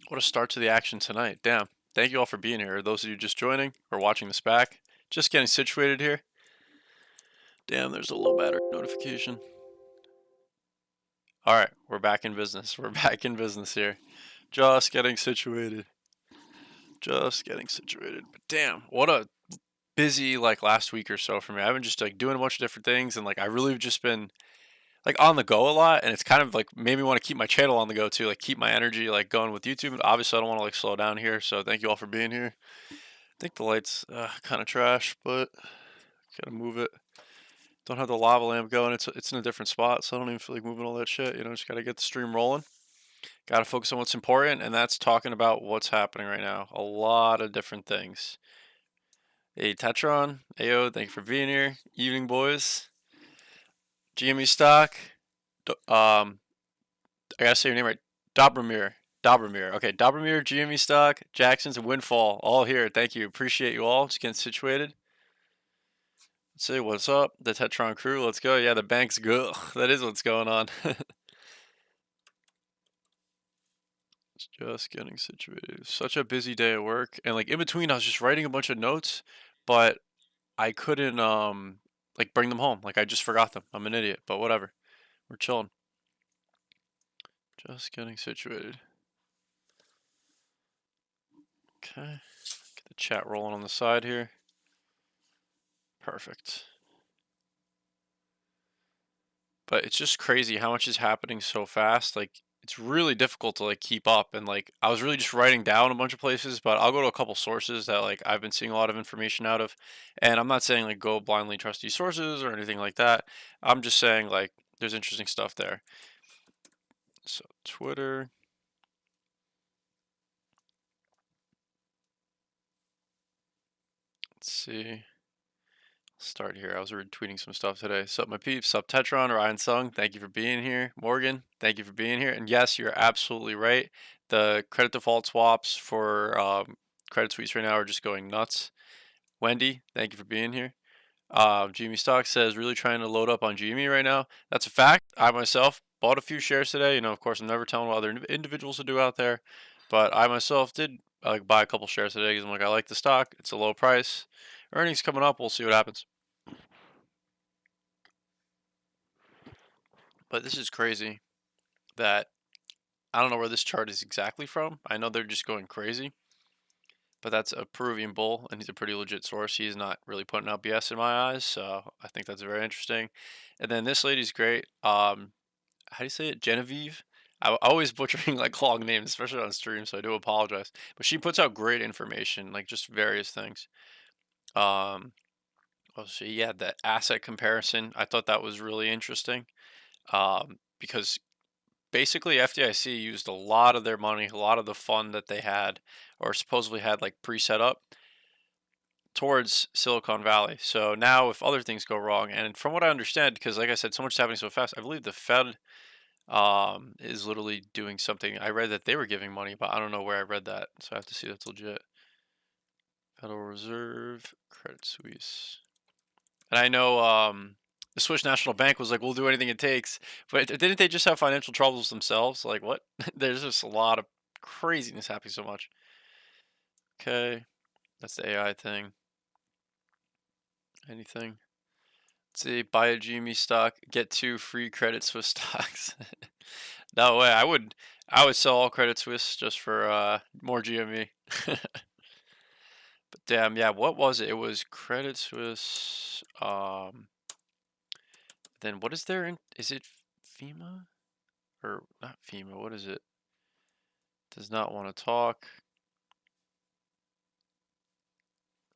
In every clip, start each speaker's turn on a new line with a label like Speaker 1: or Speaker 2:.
Speaker 1: What a start to the action tonight. Damn. Thank you all for being here. Those of you just joining or watching this back, just getting situated here. Damn, there's a low battery notification. All right, we're back in business. We're back in business here. Just getting situated. Just getting situated. But damn, what a busy like last week or so for me. I've been just like doing a bunch of different things and like I really have just been like on the go a lot, and it's kind of like made me want to keep my channel on the go too, like keep my energy like going with YouTube. Obviously, I don't want to like slow down here, so thank you all for being here. I think the light's kind of trash, but gotta move it. Don't have the lava lamp going. It's in a different spot, so I don't even feel like moving all that shit. You know, just gotta get the stream rolling. Gotta focus on what's important, and that's talking about what's happening right now. A lot of different things. Hey, Tetron, Ayo, thank you for being here. Evening, boys. GME stock. I gotta say your name right. Dobromir. Dobromir. Okay, Dobromir, GME stock, Jackson's, and Windfall. All here. Thank you. Appreciate you all. Just getting situated. Let's see what's up. The Tetron crew. Let's go. Yeah, the bank's good. That is what's going on. Just getting situated. Such a busy day at work. And like in between I was just writing a bunch of notes, but I couldn't like bring them home. Like I just forgot them. I'm an idiot, but whatever. We're chilling. Just getting situated. Okay. Get the chat rolling on the side here. Perfect. But it's just crazy how much is happening so fast. Like it's really difficult to like keep up, and like I was really just writing down a bunch of places, but I'll go to a couple sources that like I've been seeing a lot of information out of. And I'm not saying like go blindly trust these sources or anything like that. I'm just saying like there's interesting stuff there. So Twitter. Let's see. Start here. I was retweeting some stuff today. Sup, my peeps. Sup, Tetron, Ryan Sung. Thank you for being here. Morgan, thank you for being here. And yes, you're absolutely right. The credit default swaps for Credit Suisse right now are just going nuts. Wendy, thank you for being here. Jimmy Stock says, really trying to load up on Jimmy right now. That's a fact. I myself bought a few shares today. You know, of course, I'm never telling what other individuals to do out there. But I myself did buy a couple shares today because I'm like, I like the stock. It's a low price. Earnings coming up. We'll see what happens. But this is crazy that I don't know where this chart is exactly from. I know they're just going crazy, but that's a Peruvian bull, and he's a pretty legit source. He's not really putting out BS in my eyes, so I think that's very interesting. And then this lady's great. How do you say it? Genevieve. I always butchering like long names, especially on stream, so I do apologize. But she puts out great information, like just various things. Um, let's see. Yeah, the asset comparison. I thought that was really interesting. Because basically FDIC used a lot of their money, a lot of the fund that they had or supposedly had like pre-set up towards Silicon Valley. So now if other things go wrong, and from what I understand, because like I said, so much is happening so fast, I believe the Fed is literally doing something. I read that they were giving money, but I don't know where I read that, so I have to see that's legit. Federal Reserve, Credit Suisse. And I know the Swiss National Bank was like, we'll do anything it takes. But didn't they just have financial troubles themselves? Like, what? There's just a lot of craziness happening so much. Okay. That's the AI thing. Anything? Let's see. Buy a GME stock, get 2 free Credit Suisse stocks. No way. I would sell all Credit Suisse just for more GME. But damn, yeah, what was it? It was Credit Suisse. Then what is there in, is it FEMA? Or not FEMA, what is it? Does not want to talk.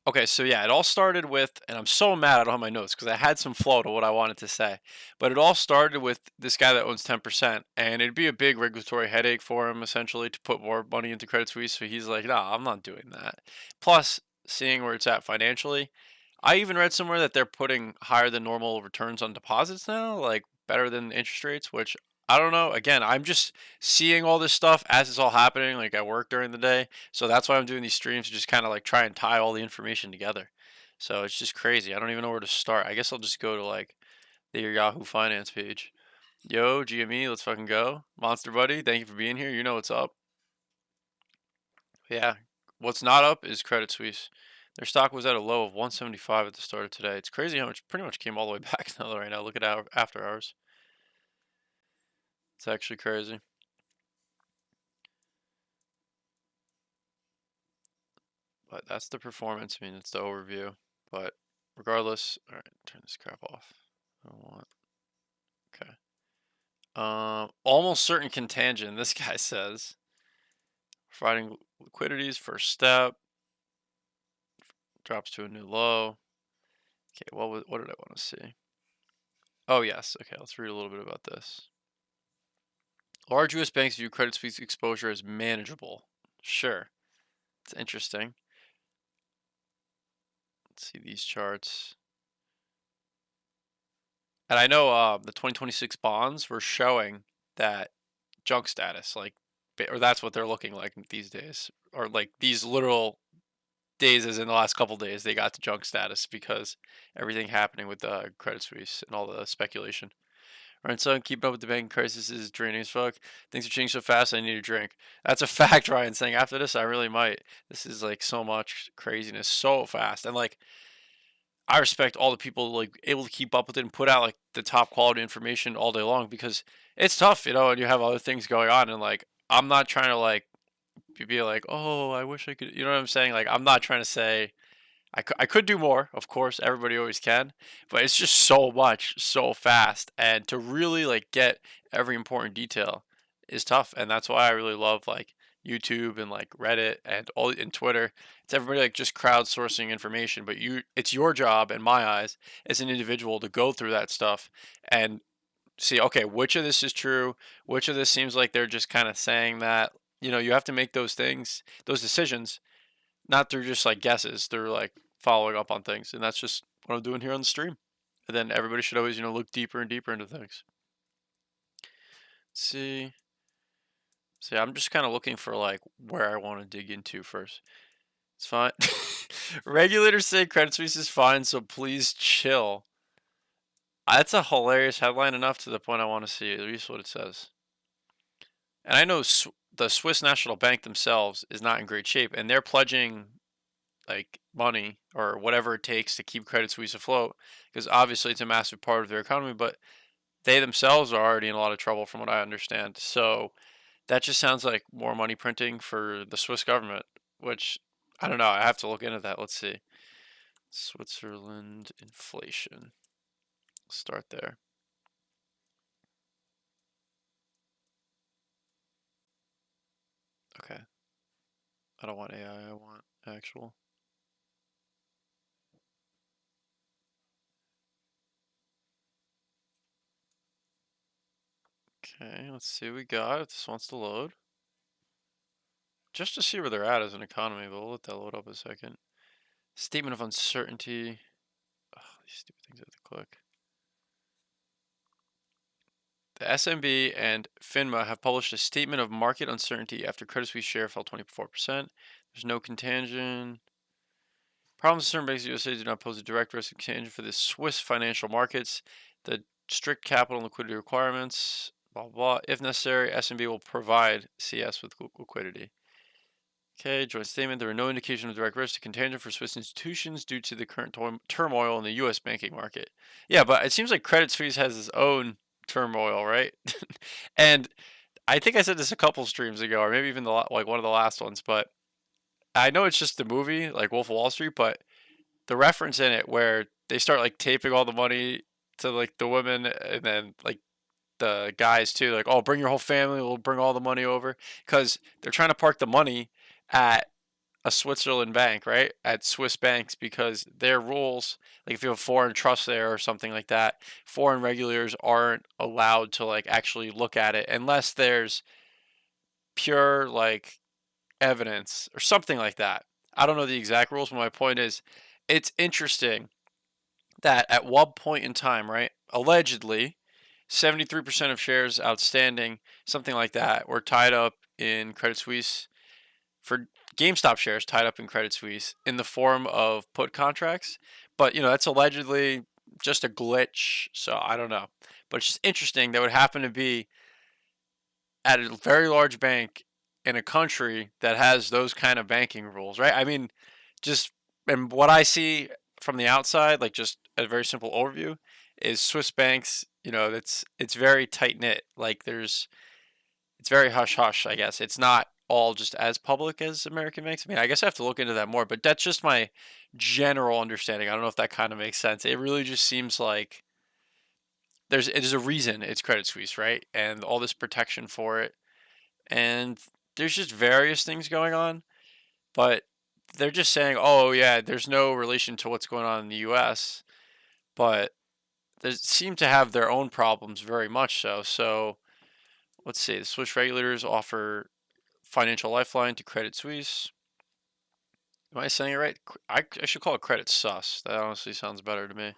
Speaker 1: Okay, so yeah, it all started with, and I'm so mad I don't have my notes because I had some flow to what I wanted to say. But it all started with this guy that owns 10%, and it'd be a big regulatory headache for him essentially to put more money into Credit Suisse. So he's like, nah, I'm not doing that. Plus, seeing where it's at financially, I even read somewhere that they're putting higher than normal returns on deposits now, like better than interest rates, which I don't know. Again, I'm just seeing all this stuff as it's all happening, like at work during the day. So that's why I'm doing these streams to just kind of like try and tie all the information together. So it's just crazy. I don't even know where to start. I guess I'll just go to like the Yahoo Finance page. Yo, GME, let's fucking go. Monster Buddy, thank you for being here. You know what's up. Yeah. What's not up is Credit Suisse. Their stock was at a low of 175 at the start of today. It's crazy how much pretty much came all the way back now right now. Look at after hours. It's actually crazy. But that's the performance. I mean, it's the overview. But regardless, all right, turn this crap off. I don't want. Okay. Almost certain contagion. This guy says providing liquidity's first step drops to a new low. Okay, what did I want to see? Oh yes. Okay, let's read a little bit about this. Large U.S. banks view Credit Suisse exposure as manageable. Sure, it's interesting. Let's see these charts. And I know the 2026 bonds were showing that junk status, like, or that's what they're looking like these days, or like these literal days, as in the last couple days, they got to junk status because everything happening with the Credit Suisse and all the speculation. Right, so keeping up with the banking crisis is draining as fuck. Things are changing so fast, I need a drink. That's a fact, Ryan saying. After this, I really might. This is like so much craziness so fast. And like, I respect all the people like able to keep up with it and put out like the top quality information all day long because it's tough, and you have other things going on. And like, I'm not trying to like be like, oh, I wish I could, you know what I'm saying? Like, I'm not trying to say I could do more, of course, everybody always can, but it's just so much, so fast, and to really like get every important detail is tough, and that's why I really love like YouTube and like Reddit and all and Twitter. It's everybody like just crowdsourcing information, but it's your job in my eyes as an individual to go through that stuff and see, okay, which of this is true, which of this seems like they're just kind of saying that. You have to make those decisions not through just like guesses, through like following up on things. And that's just what I'm doing here on the stream. And then everybody should always, look deeper and deeper into things. Let's see. See, I'm just kind of looking for like where I want to dig into first. It's fine. Regulators say Credit Suisse is fine, so please chill. That's a hilarious headline enough to the point I want to see at least what it says. And I know the Swiss National Bank themselves is not in great shape, and they're pledging like money or whatever it takes to keep Credit Suisse afloat because obviously it's a massive part of their economy, but they themselves are already in a lot of trouble from what I understand. So that just sounds like more money printing for the Swiss government, which I don't know. I have to look into that. Let's see. Switzerland inflation. Start there. Okay. I don't want AI. I want actual. Okay, let's see what we got if this wants to load. Just to see where they're at as an economy, but we'll let that load up a second. Statement of uncertainty. Oh, these stupid things I have to click. The SMB and FINMA have published a statement of market uncertainty after Credit Suisse share fell 24%. There's no contagion. Problems with certain banks in the USA do not pose a direct risk of contagion for the Swiss financial markets. The strict capital and liquidity requirements, blah, blah, blah. If necessary, SMB will provide CS with liquidity. Okay, joint statement. There are no indication of direct risk to contagion for Swiss institutions due to the current turmoil in the U.S. banking market. Yeah, but it seems like Credit Suisse has its own turmoil, right? And I think I said this a couple streams ago, or maybe even like one of the last ones, but I know it's just the movie, like Wolf of Wall Street, but the reference in it where they start like taping all the money to like the women and then like the guys too, like, oh, bring your whole family, we'll bring all the money over, because they're trying to park the money at a Switzerland bank, right? At Swiss banks, because their rules, like if you have a foreign trust there or something like that, foreign regulators aren't allowed to like actually look at it unless there's pure like evidence or something like that. I don't know the exact rules, but my point is it's interesting that at one point in time, right, allegedly 73% of shares outstanding, something like that, were tied up in Credit Suisse for GameStop shares tied up in Credit Suisse in the form of put contracts. But, that's allegedly just a glitch. So I don't know. But it's just interesting that would happen to be at a very large bank in a country that has those kind of banking rules, right? I mean, just and what I see from the outside, like just a very simple overview, is Swiss banks. It's very tight knit. Like it's very hush hush. I guess it's not all just as public as American banks. I mean, I guess I have to look into that more, but that's just my general understanding. I don't know if that kind of makes sense. It really just seems like there's a reason it's Credit Suisse, right? And all this protection for it, and there's just various things going on, but they're just saying, oh yeah, there's no relation to what's going on in the U.S., but they seem to have their own problems very much so. So let's see, the Swiss regulators offer financial lifeline to Credit Suisse. Am I saying it right? I should call it Credit Sus. That honestly sounds better to me.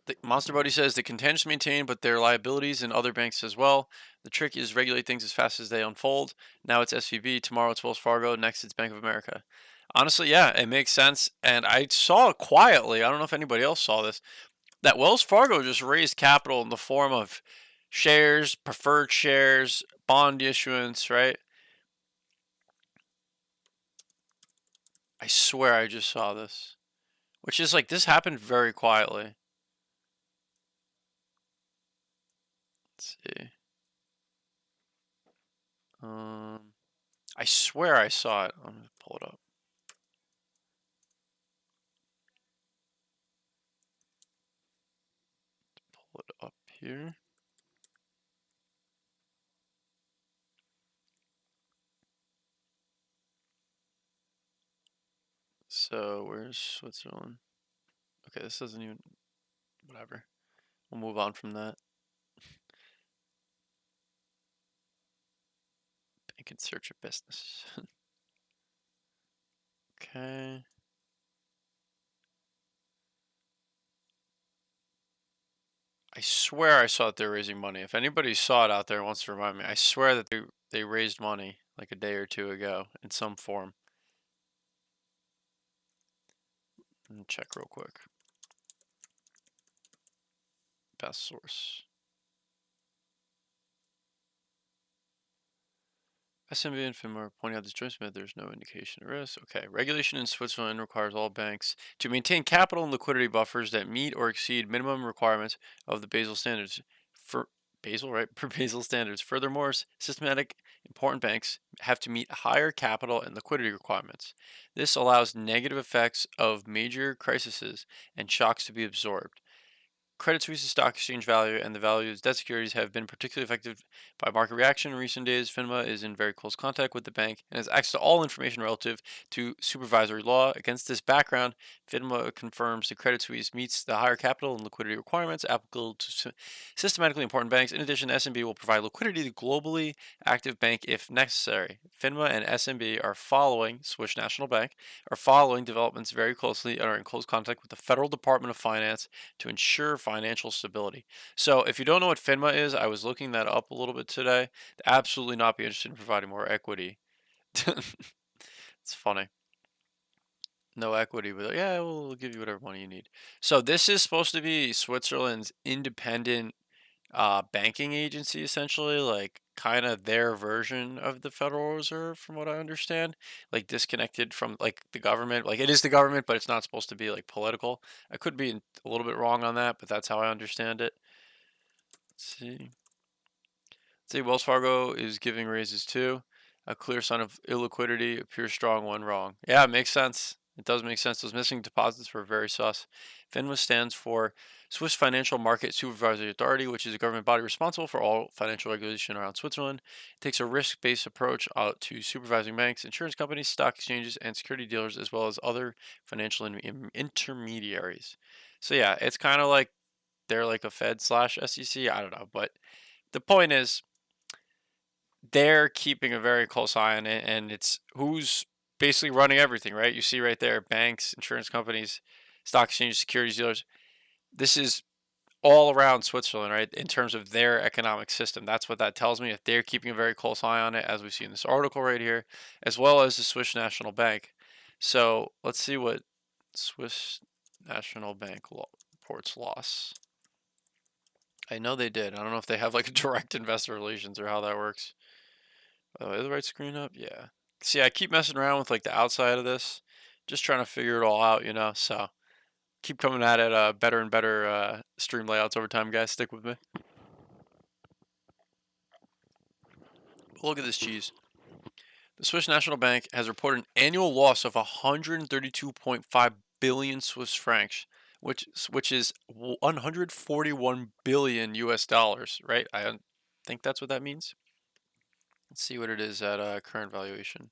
Speaker 1: The Monster Buddy says they continue to maintain, but their liabilities and other banks as well. The trick is regulate things as fast as they unfold. Now it's SVB, tomorrow it's Wells Fargo, next it's Bank of America. Honestly, yeah, it makes sense. And I saw quietly, I don't know if anybody else saw this, that Wells Fargo just raised capital in the form of shares, preferred shares, bond issuance, right? I swear I just saw this. Which is like, this happened very quietly. Let's see. I swear I saw it. I'm gonna pull it up. Pull it up here. So where's Switzerland? Okay, this doesn't even. Whatever. We'll move on from that. Bank in search of business. Okay. I swear I saw that they're raising money. If anybody saw it out there and wants to remind me, I swear that they raised money like a day or two ago in some form. Let me check real quick. Best source. SMB and FINMA are pointing out this joint submit there's no indication of risk. Okay, regulation in Switzerland requires all banks to maintain capital and liquidity buffers that meet or exceed minimum requirements of the Basel standards. For Basel, right? For Basel standards. Furthermore, systematic important banks have to meet higher capital and liquidity requirements. This allows negative effects of major crises and shocks to be absorbed. Credit Suisse's stock exchange value and the value of its debt securities have been particularly affected by market reaction in recent days. FINMA is in very close contact with the bank and has access to all information relative to supervisory law. Against this background, FINMA confirms that Credit Suisse meets the higher capital and liquidity requirements applicable to systematically important banks. In addition, SMB will provide liquidity to globally active bank if necessary. FINMA and SMB are following Swiss National Bank, are following developments very closely and are in close contact with the Federal Department of Finance to ensure financial stability. So if you don't know what FINMA is, I was looking that up a little bit today. Absolutely not be interested in providing more equity. It's funny. No equity, but yeah, we'll give you whatever money you need. So this is supposed to be Switzerland's independent banking agency, essentially, like kind of their version of the Federal Reserve, from what I understand, like disconnected from like the government. Like it is the government, but it's not supposed to be like political. I could be a little bit wrong on that, but that's how I understand it. Let's see. Say Wells Fargo is giving raises too. A clear sign of illiquidity, a pure strong one wrong. Yeah, it makes sense. It does make sense. Those missing deposits were very sus. FINMA stands for Swiss Financial Market Supervisory Authority, which is a government body responsible for all financial regulation around Switzerland. It takes a risk-based approach to supervising banks, insurance companies, stock exchanges, and security dealers, as well as other financial intermediaries. So yeah, it's kind of like they're like a Fed slash SEC. I don't know, but the point is they're keeping a very close eye on it, and it's who's basically running everything, right? You see right there, banks, insurance companies, stock exchanges, securities dealers. This is all around Switzerland, right? In terms of their economic system. That's what that tells me. If they're keeping a very close eye on it, as we see in this article right here, as well as the Swiss National Bank. So let's see what Swiss National Bank reports loss. I know they did. I don't know if they have like a direct investor relations or how that works. Oh, is the right screen up? Yeah. See, I keep messing around with like the outside of this, just trying to figure it all out, So keep coming at it, better and better stream layouts over time, guys. Stick with me. Look at this cheese. The Swiss National Bank has reported an annual loss of 132.5 billion Swiss francs, which is 141 billion US dollars, right? I think that's what that means. Let's see what it is at current valuation.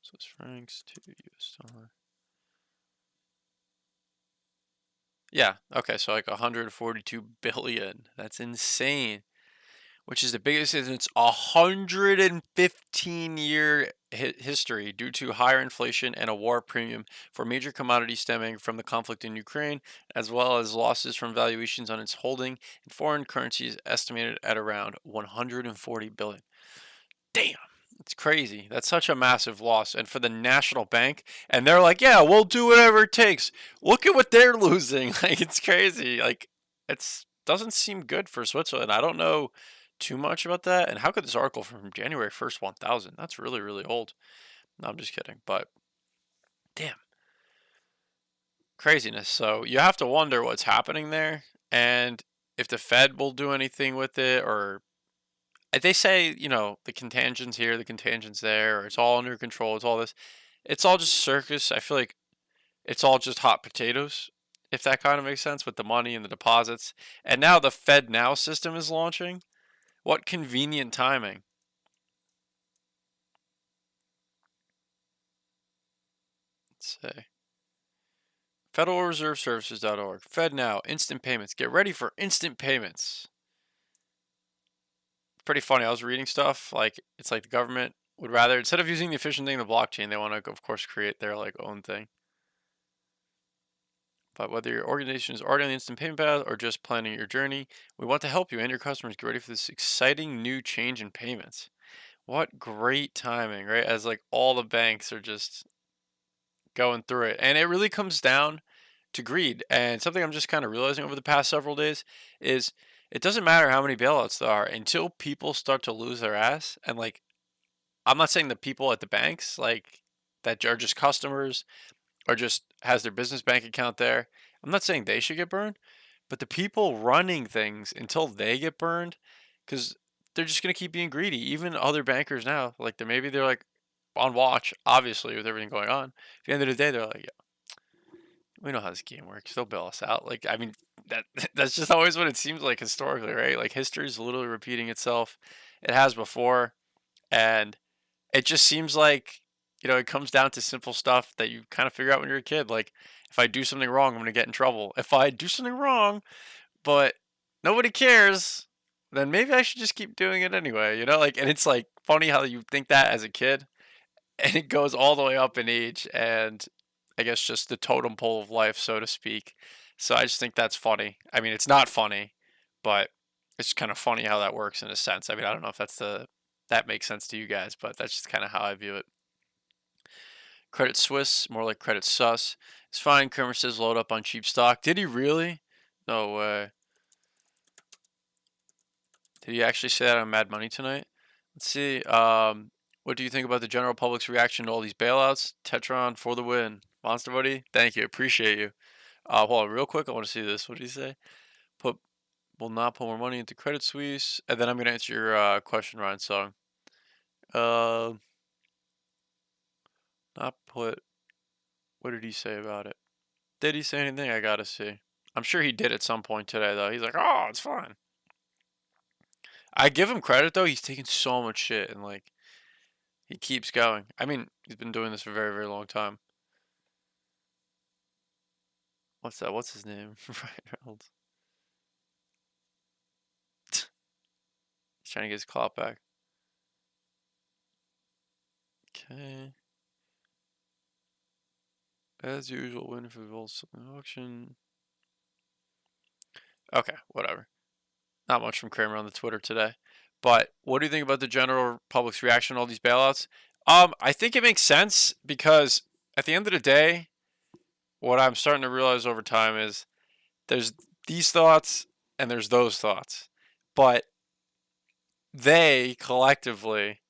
Speaker 1: Swiss francs to US dollar. Yeah, okay, so like 142 billion. That's insane. Which is the biggest in its 115-year history due to higher inflation and a war premium for major commodities stemming from the conflict in Ukraine, as well as losses from valuations on its holding in foreign currencies estimated at around 140 billion. Damn, it's crazy. That's such a massive loss. And for the national bank, and they're like, yeah, we'll do whatever it takes. Look at what they're losing. Like, it's crazy. Like, it's doesn't seem good for Switzerland. I don't know too much about that. And how could this article from January 1st, 1000? That's really, really old. No, I'm just kidding. But damn, craziness. So you have to wonder what's happening there and if the Fed will do anything with it, or they say, the contagions here, the contagions there, or it's all under control, it's all this. It's all just circus. I feel like it's all just hot potatoes, if that kind of makes sense, with the money and the deposits. And now the Fed Now system is launching. What convenient timing. Let's say. FederalReserveServices.org. Fed Now, instant payments. Get ready for instant payments. Pretty funny. I was reading stuff like it's like the government would rather, instead of using the efficient thing, the blockchain, they want to, of course, create their like own thing. But whether your organization is already on the instant payment path or just planning your journey, we want to help you and your customers get ready for this exciting new change in payments. What great timing, right? As like all the banks are just going through it. And it really comes down to greed. And something I'm just kind of realizing over the past several days is it doesn't matter how many bailouts there are until people start to lose their ass. And like, I'm not saying the people at the banks, like that are just customers or just has their business bank account there. I'm not saying they should get burned, but the people running things until they get burned, because they're just gonna keep being greedy. Even other bankers now, like they're like on watch, obviously with everything going on. At the end of the day, they're like, yeah, we know how this game works. They'll bail us out. Like, I mean, that that's just always what it seems like historically, right? Like history is literally repeating itself. It has before, and it just seems like, it comes down to simple stuff that you kind of figure out when you're a kid. Like, if I do something wrong, I'm going to get in trouble. If I do something wrong, but nobody cares, then maybe I should just keep doing it anyway, Like, and it's like funny how you think that as a kid, and it goes all the way up in age and I guess just the totem pole of life, so to speak. So I just think that's funny. I mean, it's not funny, but it's kind of funny how that works in a sense. I mean, I don't know if that makes sense to you guys, but that's just kind of how I view it. Credit Suisse, more like Credit Sus. It's fine. Kermit says load up on cheap stock. Did he really? No way. Did he actually say that on Mad Money tonight? Let's see. What do you think about the general public's reaction to all these bailouts? Tetron for the win. Monster Buddy, thank you. Appreciate you. Hold on, real quick. I want to see this. What did he say? Will not put more money into Credit Suisse. And then I'm going to answer your question, Ryan Song. Not put. What did he say about it? Did he say anything? I gotta see. I'm sure he did at some point today, though. He's like, oh, it's fine. I give him credit, though. He's taking so much shit, and, like, he keeps going. I mean, he's been doing this for a very, very long time. What's that? What's his name? Ryan Reynolds. He's trying to get his clout back. Okay. As usual, win for the auction. Okay, whatever. Not much from Kramer on the Twitter today. But what do you think about the general public's reaction to all these bailouts? I think it makes sense because at the end of the day, what I'm starting to realize over time is there's these thoughts and there's those thoughts. But they collectively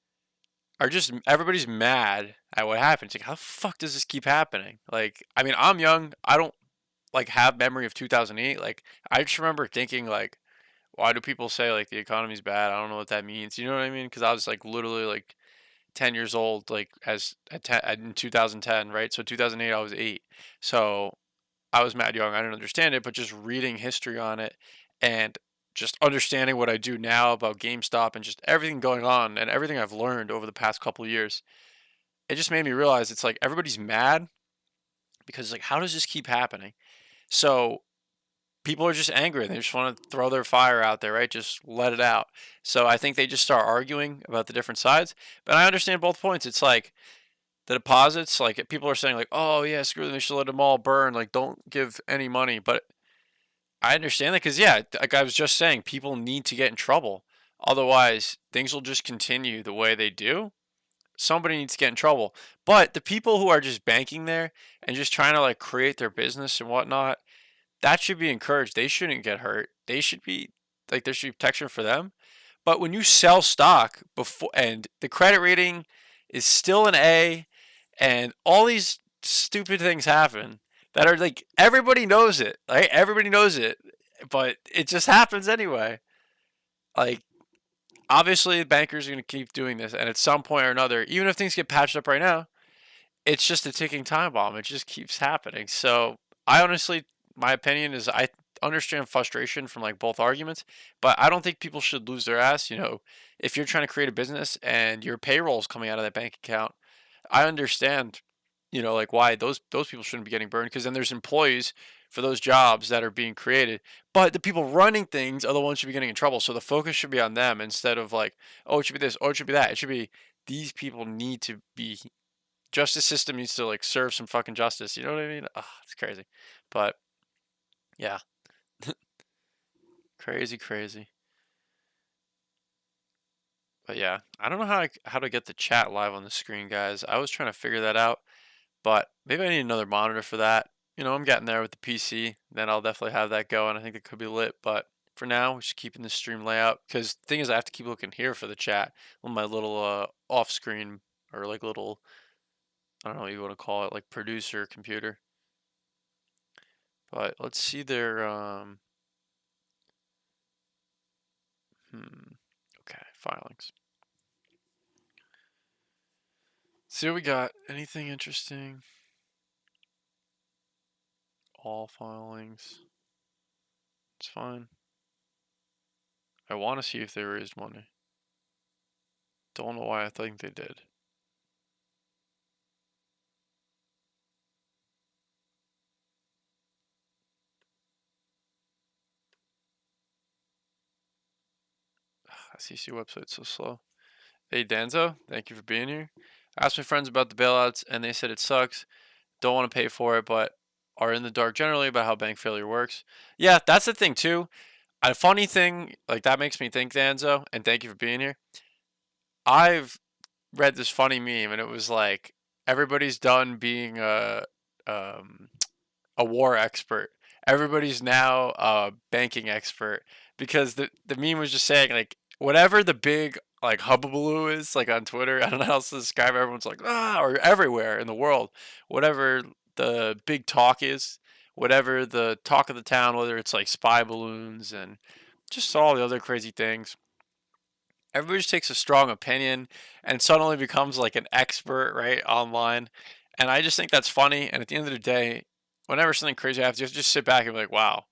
Speaker 1: are just everybody's mad at what happened. It's like, how the fuck does this keep happening? Like, I mean, I'm young. I don't like have memory of 2008. Like, I just remember thinking like, why do people say like the economy's bad? I don't know what that means. You know what I mean? Because I was like literally like 10 years old, like as at in 2010, right? So 2008, I was 8. So I was mad young. I didn't understand it, but just reading history on it and just understanding what I do now about GameStop and just everything going on and everything I've learned over the past couple of years, it just made me realize it's like everybody's mad because like how does this keep happening? So people are just angry and they just want to throw their fire out there, right? Just let it out. So I think they just start arguing about the different sides. But I understand both points. It's like the deposits, like people are saying like, oh yeah, screw them, they should let them all burn. Like don't give any money. But I understand that because yeah, like I was just saying, people need to get in trouble. Otherwise, things will just continue the way they do. Somebody needs to get in trouble. But the people who are just banking there and just trying to like create their business and whatnot, that should be encouraged. They shouldn't get hurt. They should be like there should be protection for them. But when you sell stock before and the credit rating is still an A and all these stupid things happen that are like everybody knows it, right? Everybody knows it, but it just happens anyway. Like obviously bankers are going to keep doing this and at some point or another, even if things get patched up right now, it's just a ticking time bomb. It just keeps happening. So I honestly, my opinion is I understand frustration from like both arguments, but I don't think people should lose their ass. You know, if you're trying to create a business and your payroll is coming out of that bank account, I understand, you know, like why those people shouldn't be getting burned because then there's employees for those jobs that are being created. But the people running things are the ones who should be getting in trouble. So the focus should be on them instead of like, oh, it should be this, oh, it should be that. It should be these people need to be justice system needs to like serve some fucking justice. You know what I mean? Oh, it's crazy, but yeah, crazy, crazy. But yeah, I don't know how to get the chat live on the screen, guys. I was trying to figure that out, but maybe I need another monitor for that. You know, I'm getting there with the PC. Then I'll definitely have that going. I think it could be lit, but for now, we're just keeping the stream layout. Because the thing is, I have to keep looking here for the chat on my little off-screen or like little I don't know what you want to call it, like producer computer. But let's see their okay, filings. See what we got. Anything interesting? All filings. It's fine. I want to see if they raised money. Don't know why I think they did. SEC website's so slow. Hey Danzo, thank you for being here. I asked my friends about the bailouts and they said it sucks. Don't want to pay for it, but are in the dark generally about how bank failure works. Yeah, that's the thing too. A funny thing, like that makes me think, Danzo, and thank you for being here. I've read this funny meme and it was like everybody's done being um, a war expert. Everybody's now a banking expert because the meme was just saying like whatever the big like hubbubaloo is like on Twitter. I don't know how else to describe it. Everyone's like or everywhere in the world. Whatever the big talk is, whatever the talk of the town, whether it's like spy balloons and just all the other crazy things. Everybody just takes a strong opinion and suddenly becomes like an expert, right, online. And I just think that's funny. And at the end of the day, whenever something crazy happens, you have to just sit back and be like, wow,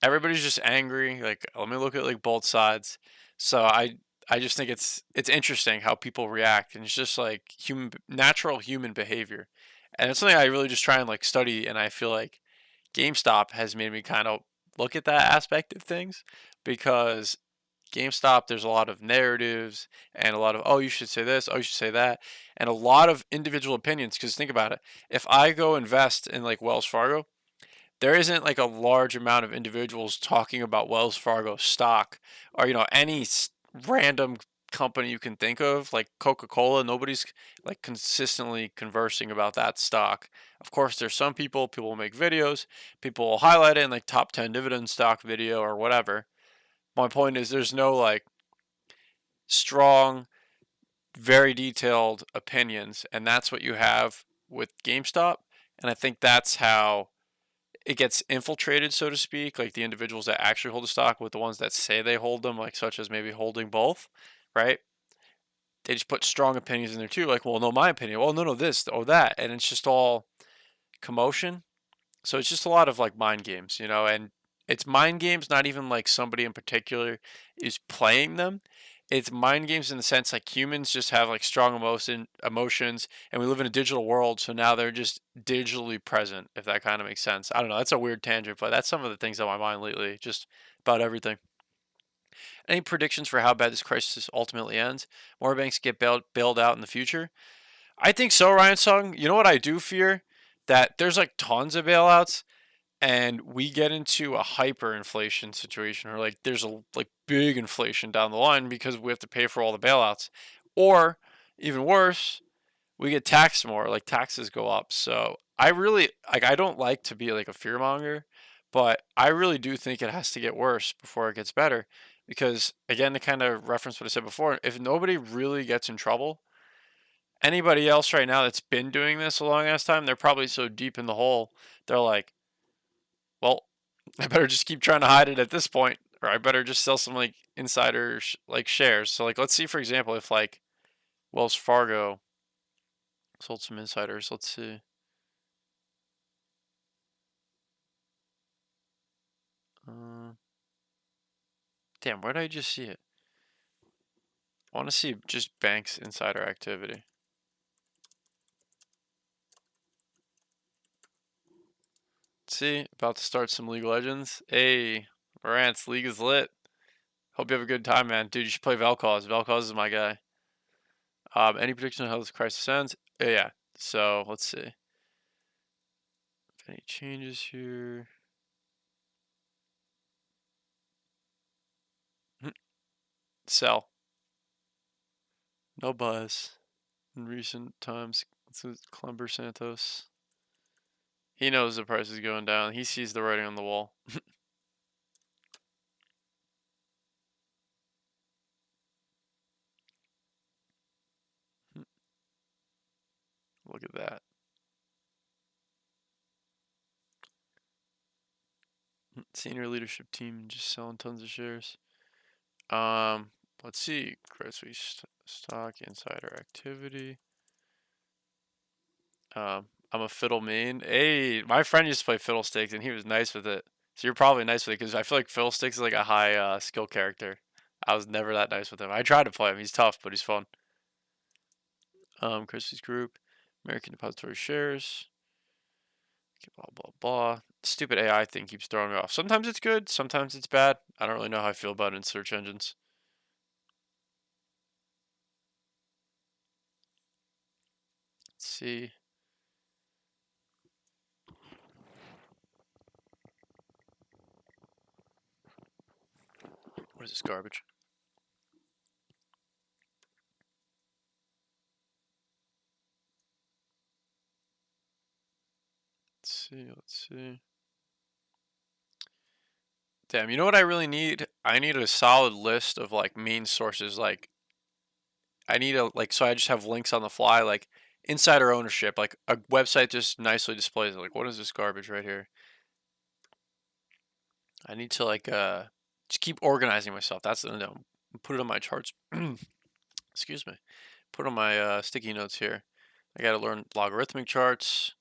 Speaker 1: everybody's just angry. Like, let me look at like both sides. So I just think it's interesting how people react, and it's just like natural human behavior, and it's something I really just try and like study. And I feel like GameStop has made me kind of look at that aspect of things because GameStop, there's a lot of narratives and a lot of, oh, you should say this, oh, you should say that, and a lot of individual opinions. Because think about it. If I go invest in like Wells Fargo, there isn't like a large amount of individuals talking about Wells Fargo stock or, you know, any random company you can think of, like Coca-Cola. Nobody's like consistently conversing about that stock. Of course, there's some people will make videos, people will highlight it in like top 10 dividend stock video or whatever. My point is there's no like strong, very detailed opinions, and that's what you have with GameStop. And I think that's how it gets infiltrated, so to speak, like the individuals that actually hold the stock with the ones that say they hold them, like such as maybe holding both, right? They just put strong opinions in there too, like, well, no, my opinion, well, no, this, or that, and it's just all commotion. So it's just a lot of like mind games, and it's mind games, not even like somebody in particular is playing them. It's mind games in the sense like humans just have like strong emotions, and we live in a digital world, so now they're just digitally present, if that kind of makes sense. I don't know, that's a weird tangent, but that's some of the things on my mind lately, just about everything. Any predictions for how bad this crisis ultimately ends? More banks get bailed out in the future? I think so, Ryan Sung. You know what I do fear? That there's like tons of bailouts and we get into a hyperinflation situation, or like there's a like big inflation down the line because we have to pay for all the bailouts. Or even worse, we get taxed more, like taxes go up. So I really like, I don't like to be like a fearmonger, but I really do think it has to get worse before it gets better. Because again, to kind of reference what I said before, if nobody really gets in trouble, anybody else right now that's been doing this a long ass time, they're probably so deep in the hole, they're like, well, I better just keep trying to hide it at this point, or I better just sell some like insider like shares. So like, let's see, for example, if like Wells Fargo sold some insiders. Let's see. Uh, Damn, where did I just see it? I want to see just banks insider activity. Let's see, about to start some League of Legends. Hey, Rance, League is lit. Hope you have a good time, man. Dude, you should play Vel'Koz. Vel'Koz is my guy. Any prediction on how this crisis ends? Yeah. So let's see. If any changes here. Sell. No buzz in recent times. This is Clumber Santos. He knows the price is going down. He sees the writing on the wall. Look at that. Senior leadership team just selling tons of shares. Let's see. Credit Suisse stock insider activity. I'm a fiddle main. Hey, my friend used to play fiddlesticks and he was nice with it. So you're probably nice with it because I feel like fiddlesticks is like a high skill character. I was never that nice with him. I tried to play him. He's tough, but he's fun. Christie's Group, American Depository Shares, blah blah blah. Stupid AI thing keeps throwing me off. Sometimes it's good, sometimes it's bad. I don't really know how I feel about it in search engines. Let's see. What is this garbage? Let's see. Damn, you know what I really need? I need a solid list of like main sources. Like I need a like so I just have links on the fly, like insider ownership. Like a website just nicely displays it. Like what is this garbage right here? I need to like just keep organizing myself. That's the no. Put it on my charts. Excuse me. Put on my sticky notes here. I got to learn logarithmic charts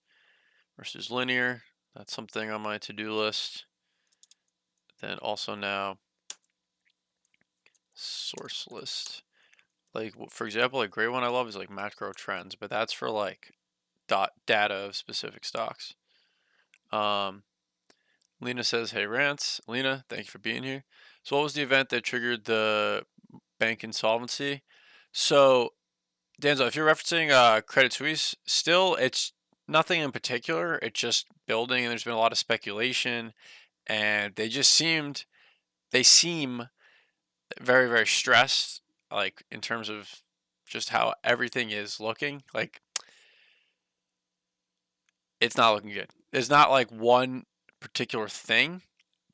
Speaker 1: versus linear. That's something on my to-do list. Then also now source list. Like for example, a great one I love is like macro trends, but that's for like data of specific stocks. Lena says, "Hey Rance, Lena, thank you for being here." So what was the event that triggered the bank insolvency? So Danzo, if you're referencing Credit Suisse, still it's nothing in particular. It's just building, and there's been a lot of speculation, and they seem very very stressed. like in terms of just how everything is looking. Like it's not looking good. It's not like one particular thing,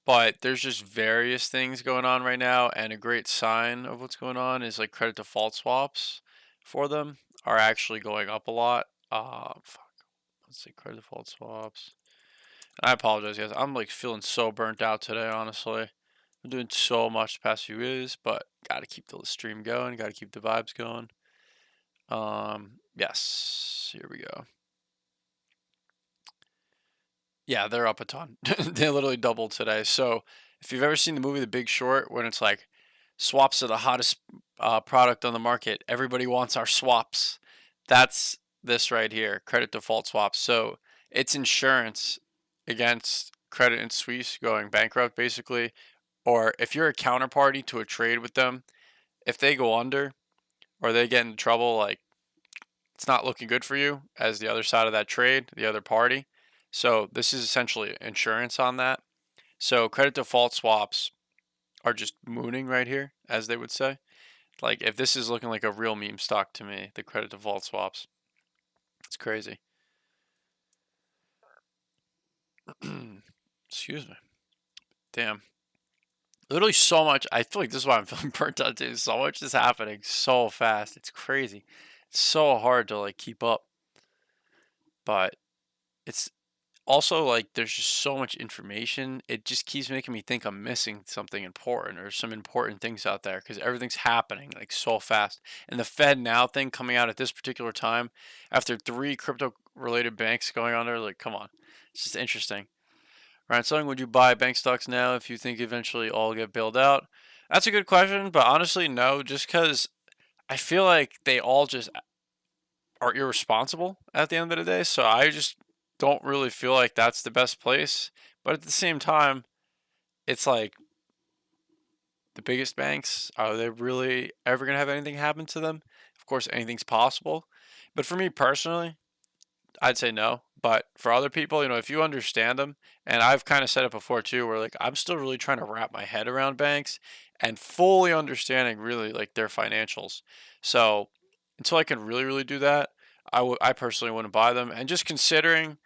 Speaker 1: but there's just various things going on right now, and a great sign of what's going on is like credit default swaps for them are actually going up a lot. Fuck. Let's see, credit default swaps. I apologize, guys. I'm like feeling so burnt out today, honestly. I'm doing so much the past few days, but gotta keep the stream going, gotta keep the vibes going. Yes, here we go. Yeah, they're up a ton. They literally doubled today. So if you've ever seen the movie The Big Short, when it's like swaps are the hottest product on the market, everybody wants our swaps. That's this right here, credit default swaps. So it's insurance against credit and Suisse going bankrupt, basically. Or if you're a counterparty to a trade with them, if they go under or they get in trouble, like it's not looking good for you as the other side of that trade, the other party. So this is essentially insurance on that. So credit default swaps are just mooning right here, as they would say. Like if this is looking like a real meme stock to me, the credit default swaps. It's crazy. Excuse me. Damn. Literally so much. I feel like this is why I'm feeling burnt out too. So much is happening so fast. It's crazy. It's so hard to like keep up. But it's also like there's just so much information. It just keeps making me think I'm missing something important or some important things out there because everything's happening like so fast. And the Fed now thing coming out at this particular time after 3 crypto related banks going on there, like come on. It's just interesting. Ryan Sung, would you buy bank stocks now if you think eventually all get bailed out? That's a good question, but honestly, no, just because I feel like they all just are irresponsible at the end of the day. So I just don't really feel like that's the best place. But at the same time, it's like the biggest banks, are they really ever going to have anything happen to them? Of course, anything's possible. But for me personally, I'd say no. But for other people, if you understand them, and I've kind of said it before too, where like I'm still really trying to wrap my head around banks and fully understanding really like their financials. So until I can really, really do that, I personally wouldn't buy them. And just considering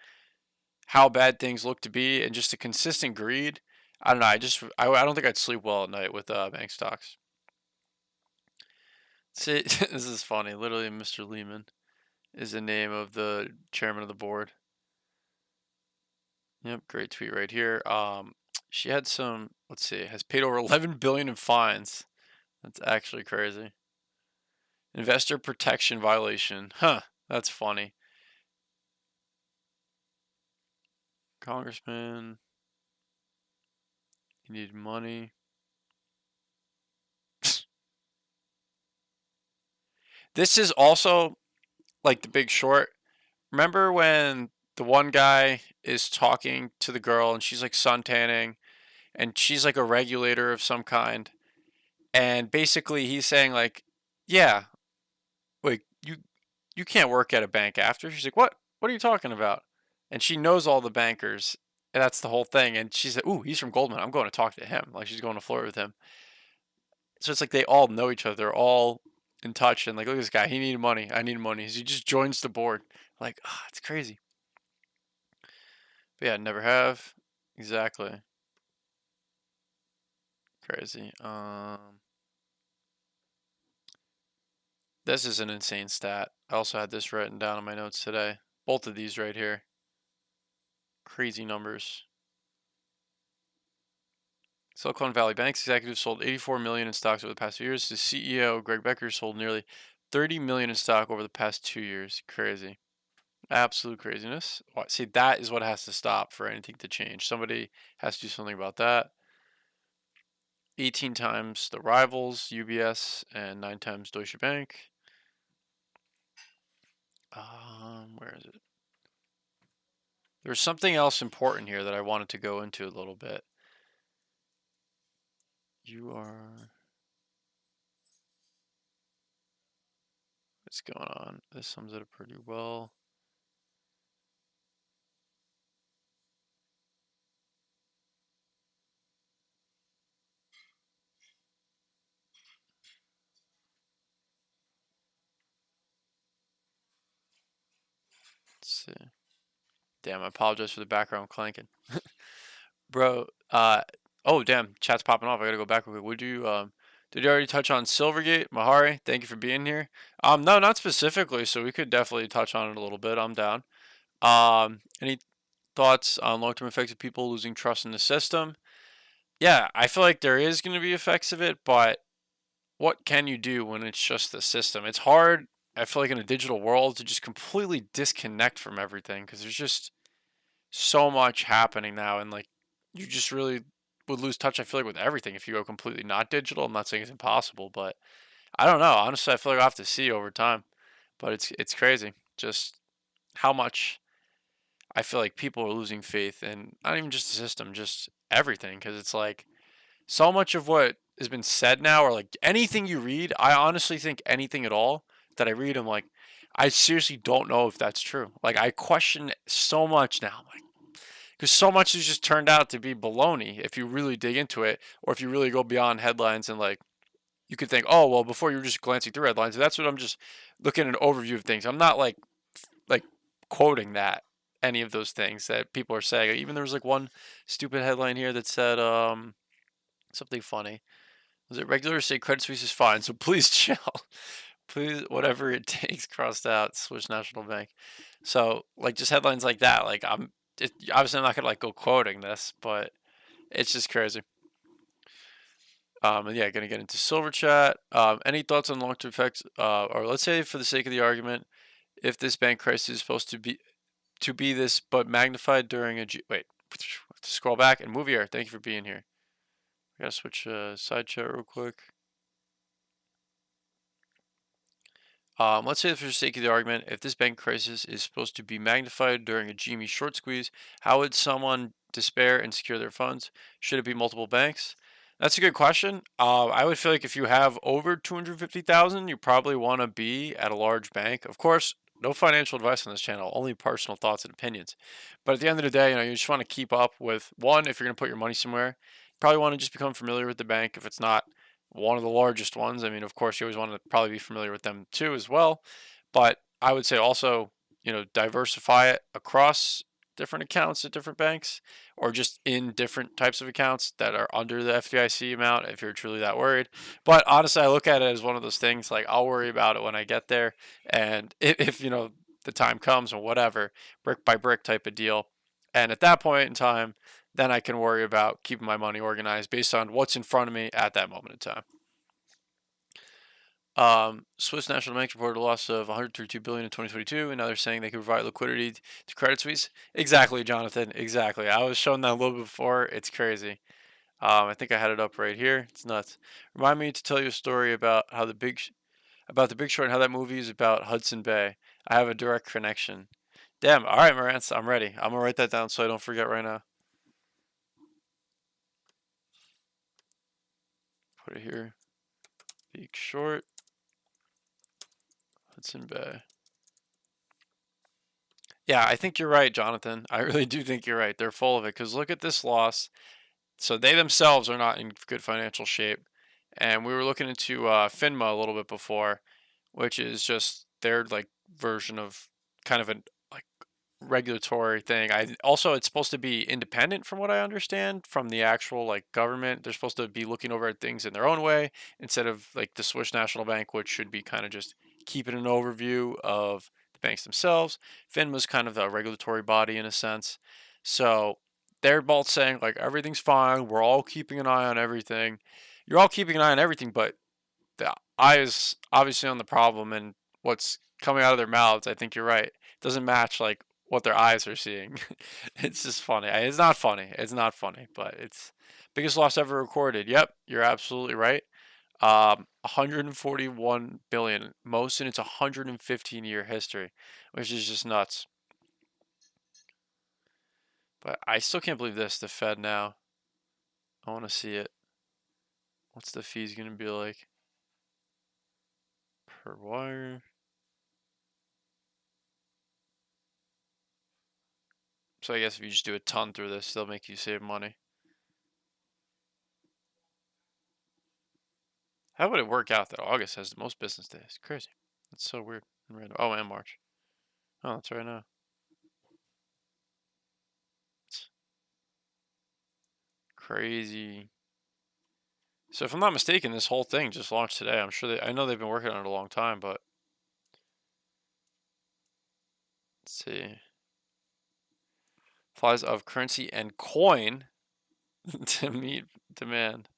Speaker 1: how bad things look to be and just the consistent greed, I don't know. I don't think I'd sleep well at night with bank stocks. See, this is funny. Literally, Mr. Lehman is the name of the chairman of the board. Yep, great tweet right here. She had some. Let's see, has paid over 11 billion in fines. That's actually crazy. Investor protection violation. Huh. That's funny. Congressman, he needed money. This is also like The Big Short. Remember when the one guy is talking to the girl and she's like suntanning and she's like a regulator of some kind, and basically he's saying like, yeah, like you can't work at a bank after. She's like, what are you talking about? And she knows all the bankers, and that's the whole thing. And she said, ooh, he's from Goldman, I'm going to talk to him. Like she's going to flirt with him. So it's like they all know each other. They're all in touch, and like, look at this guy, he needed money, I need money, he just joins the board. Like, it's crazy. But yeah, never have. Exactly. Crazy. This is an insane stat. I also had this written down in my notes today. Both of these right here. Crazy numbers. Silicon Valley Bank's executives sold 84 million in stocks over the past few years. The CEO, Greg Becker, sold nearly 30 million in stock over the past 2 years. Crazy. Absolute craziness. See, that is what has to stop for anything to change. Somebody has to do something about that. 18 times the rivals, UBS, and 9 times Deutsche Bank. Where is it? There's something else important here that I wanted to go into a little bit. You are... What's going on? This sums it up pretty well. Let's see. Damn, I apologize for the background clanking. Bro, oh damn, chat's popping off. I gotta go back real quick. Did you already touch on Silvergate? Mahari, thank you for being here. No, not specifically, so we could definitely touch on it a little bit. I'm down. Any thoughts on long-term effects of people losing trust in the system? Yeah, I feel like there is going to be effects of it, but what can you do when it's just the system? It's hard, I feel like, in a digital world to just completely disconnect from everything because there's just so much happening now, and like you just really would lose touch, I feel like, with everything if you go completely not digital. I'm not saying it's impossible, but I don't know. Honestly, I feel like I'll have to see over time. But it's crazy just how much I feel like people are losing faith in not even just the system, just everything. Because it's like so much of what has been said now, or like anything you read, I honestly think anything at all that I read, I'm like, I seriously don't know if that's true. Like I question so much now. I'm like, because so much has just turned out to be baloney if you really dig into it, or if you really go beyond headlines and like you could think, oh well, before you were just glancing through headlines. That's what I'm just looking at an overview of things. I'm not like quoting that any of those things that people are saying. Even there was like one stupid headline here that said something funny. Was it regulators say Credit Suisse is fine, so please chill. Please, whatever it takes, crossed out Swiss National Bank. So like just headlines like that. Like obviously I'm not gonna like go quoting this, but it's just crazy. And yeah, gonna get into silver chat. Any thoughts on long-term effects? Or let's say, for the sake of the argument, if this bank crisis is supposed to be this, but magnified during a wait, to scroll back and move here. Thank you for being here. I gotta switch side chat real quick. Let's say, for the sake of the argument, if this bank crisis is supposed to be magnified during a GME short squeeze, how would someone despair and secure their funds? Should it be multiple banks? That's a good question. I would feel like if you have over 250,000, you probably want to be at a large bank. Of course, no financial advice on this channel, only personal thoughts and opinions. But at the end of the day, you just want to keep up with one. If you're going to put your money somewhere, you probably want to just become familiar with the bank. If it's not one of the largest ones, I mean, of course, you always want to probably be familiar with them too as well. But I would say also, diversify it across different accounts at different banks, or just in different types of accounts that are under the FDIC amount if you're truly that worried. But honestly, I look at it as one of those things, like I'll worry about it when I get there, and if the time comes or whatever, brick by brick type of deal. And at that point in time, then I can worry about keeping my money organized based on what's in front of me at that moment in time. Swiss National Bank reported a loss of 132 billion in 2022, and now they're saying they can provide liquidity to Credit Suisse. Exactly, Jonathan. Exactly. I was showing that a little bit before. It's crazy. I think I had it up right here. It's nuts. Remind me to tell you a story about how about the Big Short and how that movie is about Hudson Bay. I have a direct connection. Damn. All right, Marantz, I'm ready. I'm gonna write that down so I don't forget right now. Put it here. Big Short. Hudson Bay. Yeah, I think you're right, Jonathan. I really do think you're right. They're full of it because look at this loss. So they themselves are not in good financial shape. And we were looking into FINMA a little bit before, which is just their like version of kind of a like regulatory thing. It's supposed to be independent from what I understand from the actual like government. They're supposed to be looking over at things in their own way instead of like the Swiss National Bank, which should be kind of just keeping an overview of the banks themselves. FINMA's kind of a regulatory body in a sense. So they're both saying like everything's fine. We're all keeping an eye on everything. You're all keeping an eye on everything, but the eye is obviously on the problem, and what's coming out of their mouths, I think you're right, doesn't match like what their eyes are seeing. It's just funny. It's not funny. It's not funny, but it's biggest loss ever recorded. Yep, you're absolutely right. 141 billion, most in its 115-year history, which is just nuts. But I still can't believe this. The Fed now. I want to see it. What's the fees going to be like per wire? So I guess if you just do a ton through this, they'll make you save money. How would it work out that August has the most business days? Crazy. That's so weird and random. Oh, and March. Oh, that's right now. crazy. So if I'm not mistaken, this whole thing just launched today. I'm sure I know they've been working on it a long time, but let's see. Supplies of currency and coin to meet demand.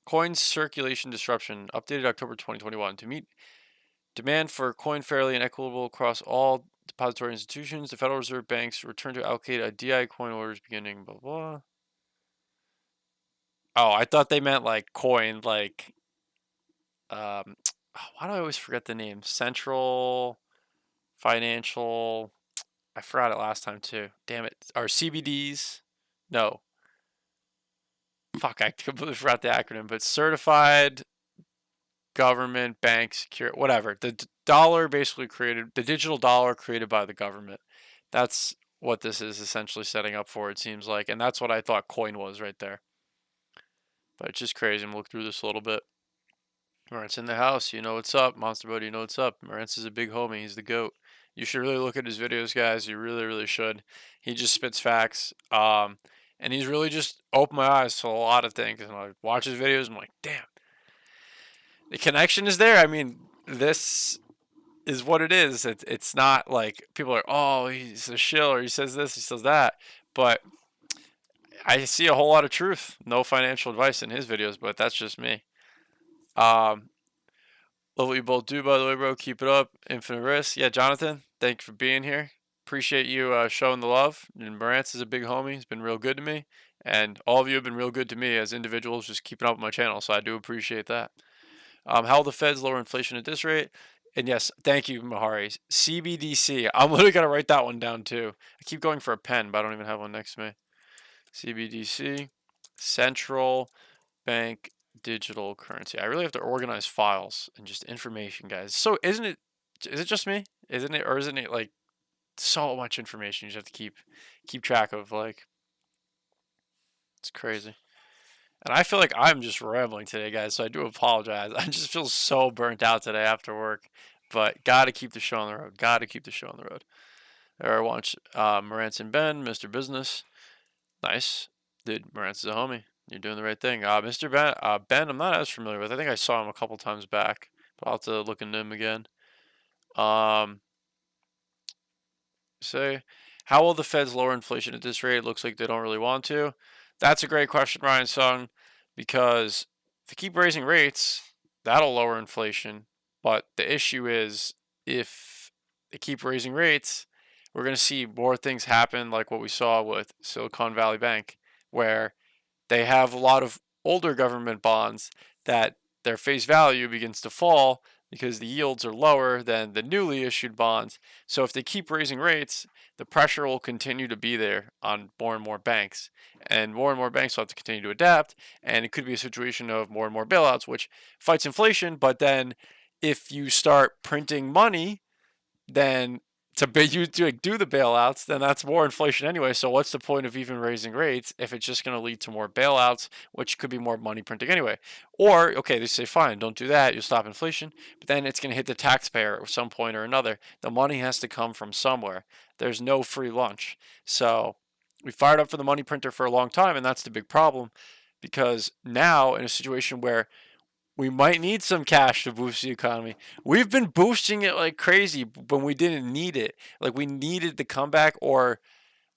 Speaker 1: Coin circulation disruption updated October 2021 to meet demand for coin fairly and equitable across all depository institutions. The Federal Reserve banks returned to allocate a DI coin orders beginning blah blah. Oh, I thought they meant like coin, like why do I always forget the name? Central Financial. I forgot it last time too. Damn it. Or CBDs? No. Fuck, I completely forgot the acronym. But Certified Government Bank Secure, whatever. The dollar basically created, the digital dollar created by the government. That's what this is essentially setting up for, it seems like. And that's what I thought coin was right there. But it's just crazy. I'm going to look through this a little bit. Marant's in the house. You know what's up. Monster Buddy, you know what's up. Marant's is a big homie. He's the GOAT. You should really look at his videos, guys. You really, really should. He just spits facts. And he's really just opened my eyes to a lot of things. And I watch his videos, I'm like, damn. The connection is there. I mean, this is what it is. It's not like people are, oh, he's a shill, or he says this, he says that. But I see a whole lot of truth. No financial advice in his videos, but that's just me. Love what you both do, by the way, bro. Keep it up. Infinite Risk. Yeah, Jonathan, thank you for being here. Appreciate you showing the love. And Marantz is a big homie. He's been real good to me. And all of you have been real good to me as individuals, just keeping up with my channel. So I do appreciate that. How will the feds lower inflation at this rate? And yes, thank you, Mahari. CBDC. I'm literally going to write that one down too. I keep going for a pen, but I don't even have one next to me. CBDC. Central Bank Digital Currency. I really have to organize files and just information, guys. So is it just me? Isn't it, or isn't it like so much information you just have to keep track of? Like, it's crazy. And I feel like I'm just rambling today, guys, so I do apologize. I just feel so burnt out today after work. But gotta keep the show on the road. Gotta keep the show on the road. There, I watch Marantz and Ben, Mr. Business. Nice. Dude, Marantz is a homie. You're doing the right thing. Mr. Ben, I'm not as familiar with. I think I saw him a couple times back, but I'll have to look into him again. Say, how will the feds lower inflation at this rate? It looks like they don't really want to. That's a great question, Ryan Sung, because if they keep raising rates, that'll lower inflation. But the issue is, if they keep raising rates, we're going to see more things happen like what we saw with Silicon Valley Bank, where they have a lot of older government bonds that their face value begins to fall because the yields are lower than the newly issued bonds. So if they keep raising rates, the pressure will continue to be there on more and more banks. And more banks will have to continue to adapt. And it could be a situation of more and more bailouts, which fights inflation. But then if you start printing money, then to do the bailouts, then that's more inflation anyway. So what's the point of even raising rates if it's just going to lead to more bailouts, which could be more money printing anyway? Or, okay, they say, fine, don't do that. You'll stop inflation. But then it's going to hit the taxpayer at some point or another. The money has to come from somewhere. There's no free lunch. So we fired up for the money printer for a long time, and that's the big problem. Because now, in a situation where we might need some cash to boost the economy. We've been boosting it like crazy when we didn't need it. Like, we needed the comeback, or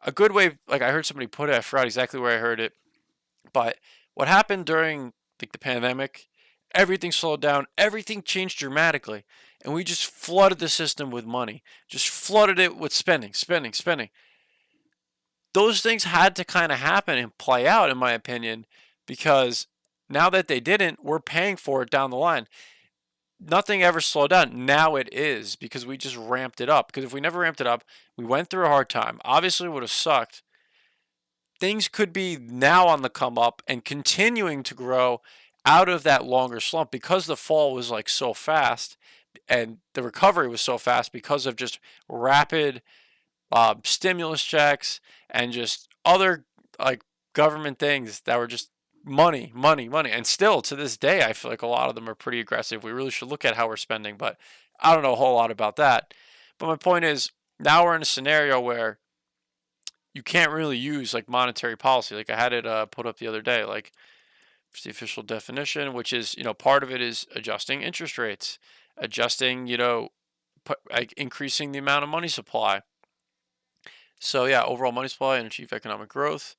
Speaker 1: a good way, like I heard somebody put it, I forgot exactly where I heard it. But what happened during like the pandemic, everything slowed down, everything changed dramatically. And we just flooded the system with money. Just flooded it with spending. Those things had to kind of happen and play out, in my opinion, because now that they didn't, we're paying for it down the line. Nothing ever slowed down. Now it is, because we just ramped it up. Because if we never ramped it up, we went through a hard time. Obviously, it would have sucked. Things could be now on the come up and continuing to grow out of that longer slump, because the fall was like so fast and the recovery was so fast because of just rapid stimulus checks and just other like government things that were just money. And still to this day, I feel like a lot of them are pretty aggressive. We really should look at how we're spending, but I don't know a whole lot about that. But my point is, now we're in a scenario where you can't really use like monetary policy. Like I had it put up the other day, like it's the official definition, which is, part of it is adjusting interest rates, adjusting, like increasing the amount of money supply. So yeah, overall money supply and achieve economic growth.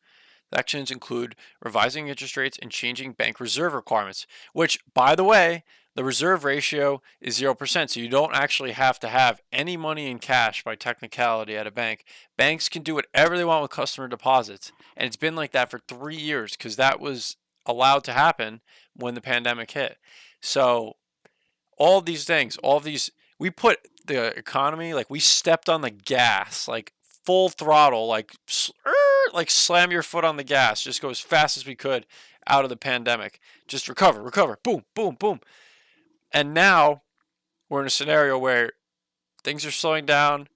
Speaker 1: The actions include revising interest rates and changing bank reserve requirements, which, by the way, the reserve ratio is 0%. So you don't actually have to have any money in cash by technicality at a bank. Banks can do whatever they want with customer deposits. And it's been like that for 3 years because that was allowed to happen when the pandemic hit. So all these things, we put the economy, like we stepped on the gas, like full throttle, like slam your foot on the gas, just go as fast as we could out of the pandemic. Just recover, boom, boom, boom. And now we're in a scenario where things are slowing down.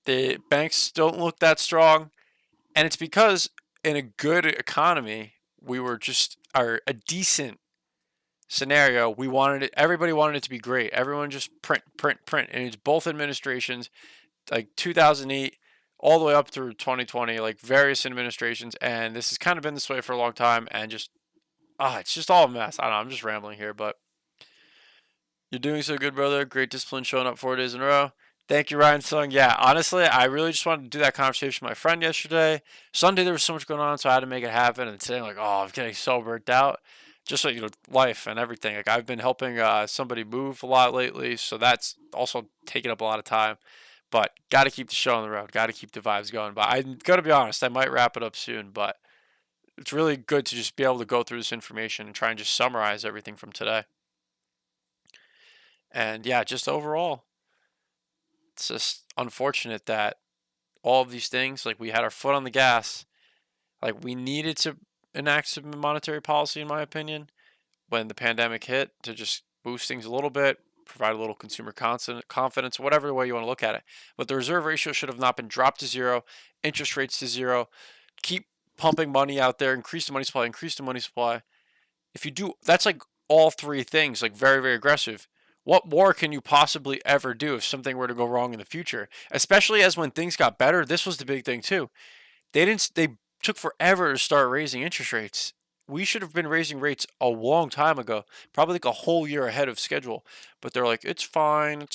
Speaker 1: The banks don't look that strong. And it's because in a good economy, we were just a decent scenario. Everybody wanted it to be great. Everyone just print. And it's both administrations, like 2008 all the way up through 2020, like various administrations. And this has kind of been this way for a long time. And just, it's just all a mess. I don't know. I'm just rambling here, but you're doing so good, brother. Great discipline showing up 4 days in a row. Thank you, Ryan Sung. Yeah, honestly, I really just wanted to do that conversation with my friend yesterday. Sunday, there was so much going on, so I had to make it happen. And today, I'm like, I'm getting so burnt out. Just like, life and everything. Like, I've been helping somebody move a lot lately, so that's also taking up a lot of time. But got to keep the show on the road. Got to keep the vibes going. But I'm going to be honest, I might wrap it up soon. But it's really good to just be able to go through this information and try and just summarize everything from today. And yeah, just overall, it's just unfortunate that all of these things, like we had our foot on the gas, like we needed to enact some monetary policy, in my opinion, when the pandemic hit to just boost things a little bit, provide a little consumer confidence, whatever way you want to look at it. But the reserve ratio should have not been dropped to zero, interest rates to zero, keep pumping money out there, increase the money supply. If you do, that's like all three things, like very, very aggressive. What more can you possibly ever do if something were to go wrong in the future? Especially as when things got better, this was the big thing too. They took forever to start raising interest rates. We should have been raising rates a long time ago, probably like a whole year ahead of schedule. But they're like, it's fine.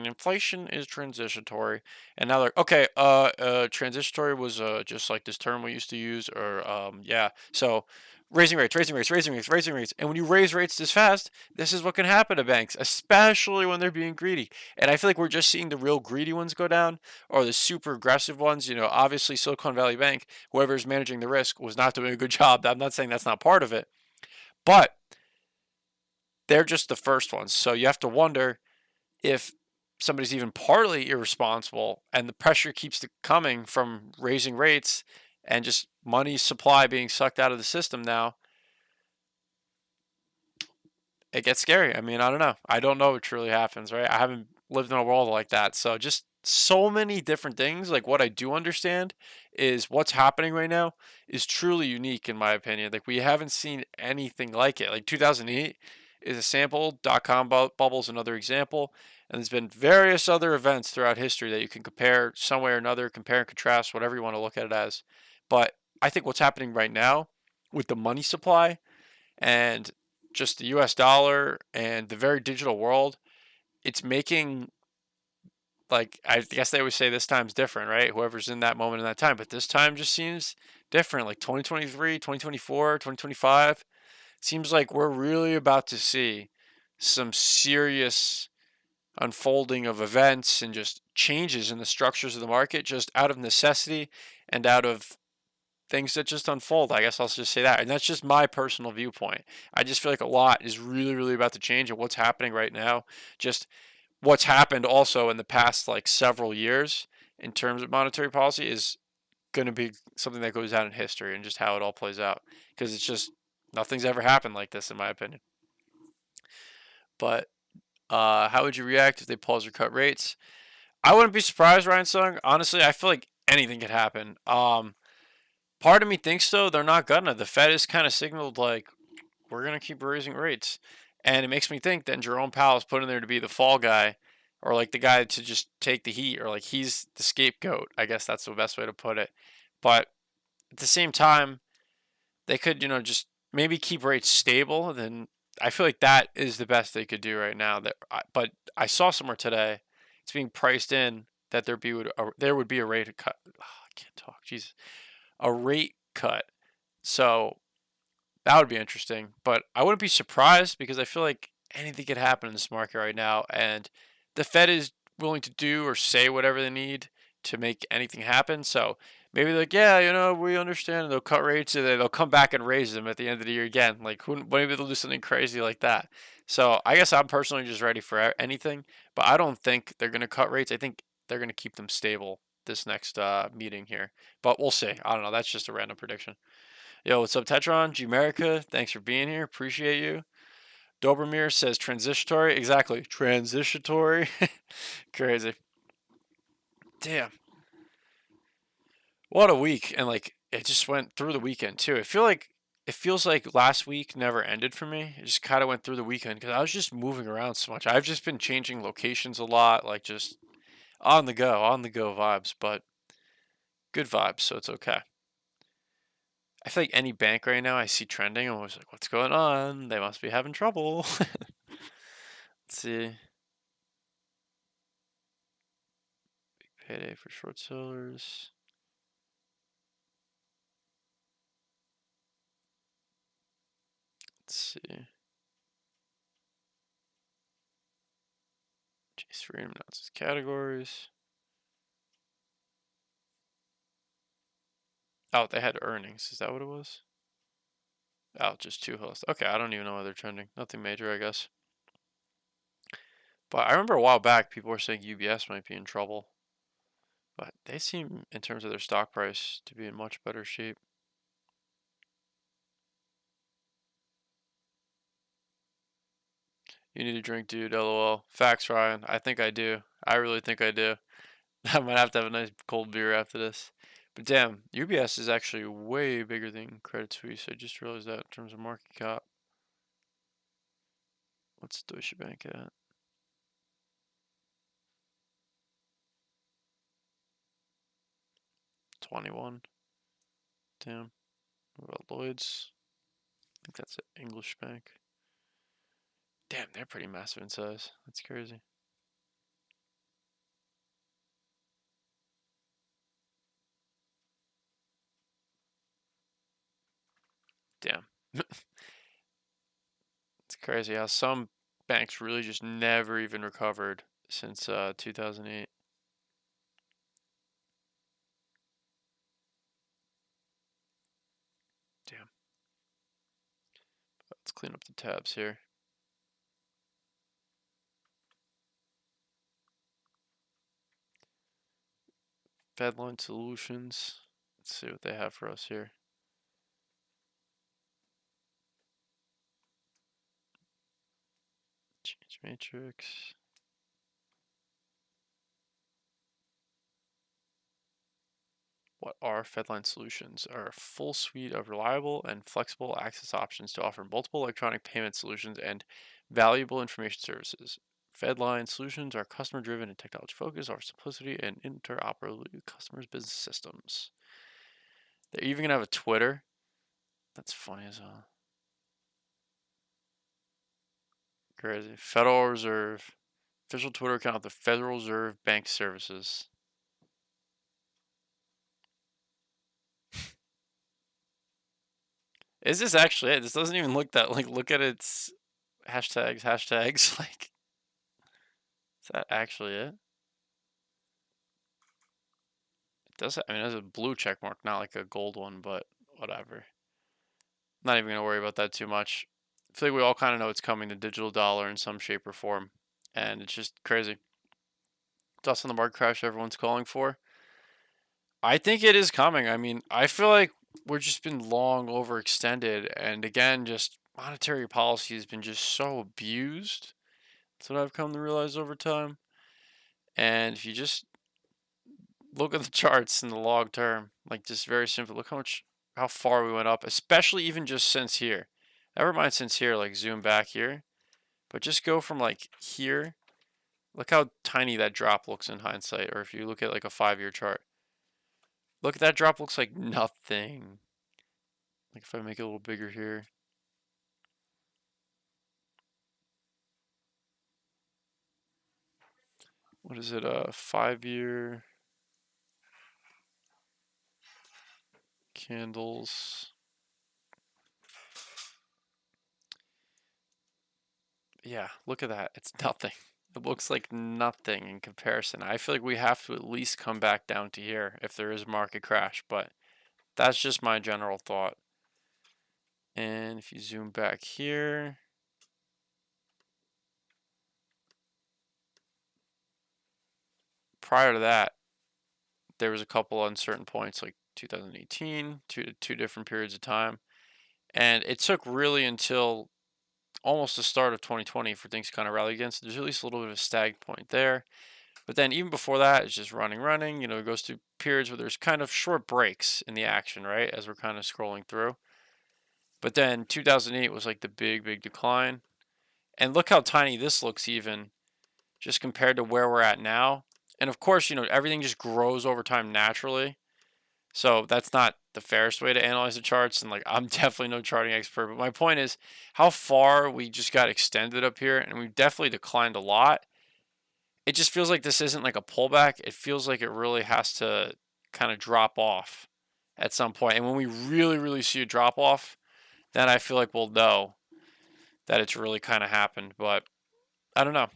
Speaker 1: Inflation is transitory. And now they're like, okay, transitory was just like this term we used to use, or yeah. So raising rates. And when you raise rates this fast, this is what can happen to banks, especially when they're being greedy. And I feel like we're just seeing the real greedy ones go down, or the super aggressive ones. Obviously Silicon Valley Bank, whoever's managing the risk, was not doing a good job. I'm not saying that's not part of it, but they're just the first ones. So you have to wonder if somebody's even partly irresponsible and the pressure keeps coming from raising rates and just money supply being sucked out of the system now. It gets scary. I mean, I don't know. I don't know what truly happens, right? I haven't lived in a world like that. So just so many different things. Like what I do understand is what's happening right now is truly unique in my opinion. Like we haven't seen anything like it. Like 2008 is a sample. Dot-com bubble is another example. And there's been various other events throughout history that you can compare some way or another, compare and contrast, whatever you want to look at it as. But I think what's happening right now with the money supply and just the US dollar and the very digital world, it's making, like, I guess they always say this time's different, right? Whoever's in that moment in that time. But this time just seems different. Like 2023, 2024, 2025. Seems like we're really about to see some serious unfolding of events and just changes in the structures of the market just out of necessity and out of things that just unfold. I guess I'll just say that. And that's just my personal viewpoint. I just feel like a lot is really, really about to change, and what's happening right now, just what's happened also in the past like several years in terms of monetary policy is going to be something that goes down in history, and just how it all plays out, because it's just nothing's ever happened like this in my opinion. But how would you react if they pause or cut rates? I wouldn't be surprised, Ryan Sung. Honestly, I feel like anything could happen. Part of me thinks though they're not gonna. The Fed has kind of signaled like we're gonna keep raising rates, and it makes me think that Jerome Powell is put in there to be the fall guy or like the guy to just take the heat, or like he's the scapegoat. I guess that's the best way to put it. But at the same time, they could, just maybe keep rates stable. Then I feel like that is the best they could do right now. But I saw somewhere today, it's being priced in that there would be a rate cut. Oh, I can't talk. Jesus, a rate cut. So that would be interesting. But I wouldn't be surprised because I feel like anything could happen in this market right now, and the Fed is willing to do or say whatever they need to make anything happen. So maybe like, yeah, we understand. And they'll cut rates, and then they'll come back and raise them at the end of the year again. Like, maybe they'll do something crazy like that. So I guess I'm personally just ready for anything, but I don't think they're going to cut rates. I think they're going to keep them stable this next meeting here. But we'll see. I don't know. That's just a random prediction. Yo, what's up, Tetron? G-America, thanks for being here. Appreciate you. Dobromir says transitory. Exactly. Transitory. Crazy. Damn. What a week. And like it just went through the weekend too. It feels like last week never ended for me. It just kind of went through the weekend because I was just moving around so much. I've just been changing locations a lot, like just on the go vibes, but good vibes, so it's okay. I feel like any bank right now I see trending, I'm always like, what's going on? They must be having trouble. Let's see. Big payday for short sellers. Let's see. Chase Freedom announces categories. Oh, they had earnings. Is that what it was? Oh, just two hosts. Okay, I don't even know why they're trending. Nothing major, I guess. But I remember a while back, people were saying UBS might be in trouble. But they seem, in terms of their stock price, to be in much better shape. You need a drink, dude. LOL. Facts, Ryan. I think I do. I really think I do. I might have to have a nice cold beer after this. But damn, UBS is actually way bigger than Credit Suisse. I just realized that in terms of market cap. What's Deutsche Bank at? 21. Damn. What about Lloyd's? I think that's an English bank. Damn, they're pretty massive in size. That's crazy. Damn. It's crazy how some banks really just never even recovered since 2008. Damn. Let's clean up the tabs here. Fedline Solutions. Let's see what they have for us here. Change matrix. What are Fedline Solutions? Are a full suite of reliable and flexible access options to offer multiple electronic payment solutions and valuable information services. Fedline Solutions are customer driven and technology focused, offer simplicity and interoperability with customers' business systems. They're even gonna have a Twitter. That's funny as hell. Crazy. Federal Reserve. Official Twitter account of the Federal Reserve Bank Services. Is this actually it? This doesn't even look that, like, look at its hashtags. Like, is that actually it? It does, I mean, it has a blue check mark, not like a gold one, but whatever. Not even gonna worry about that too much. I feel like we all kind of know it's coming, the digital dollar in some shape or form, and it's just crazy. Dust on the market crash everyone's calling for. I think it is coming. I mean, I feel like we're just been long overextended, and again, just monetary policy has been just so abused. That's what I've come to realize over time. And if you just look at the charts in the long term, like just very simple, look how far we went up, especially even just since here. Never mind since here, like zoom back here, but just go from like here Look how tiny that drop looks in hindsight, or if you look at like a 5-year chart. Look, that drop looks like nothing. Like if I make it a little bigger here. What is it, 5-year candles. Yeah, look at that. It's nothing. It looks like nothing in comparison. I feel like we have to at least come back down to here if there is a market crash, but that's just my general thought. And if you zoom back here, prior to that, there was a couple uncertain points like 2018, two different periods of time. And it took really until almost the start of 2020 for things to kind of rally again. So there's at least a little bit of a stag point there. But then even before that, it's just running. You know, it goes through periods where there's kind of short breaks in the action, right? As we're kind of scrolling through. But then 2008 was like the big decline. And look how tiny this looks even just compared to where we're at now. And of course, you know, everything just grows over time naturally. So that's not the fairest way to analyze the charts. And like, I'm definitely no charting expert. But my point is how far we just got extended up here. And we've definitely declined a lot. It just feels like this isn't like a pullback. It feels like it really has to kind of drop off at some point. And when we really see a drop off, then I feel like we'll know that it's really kind of happened. But I don't know.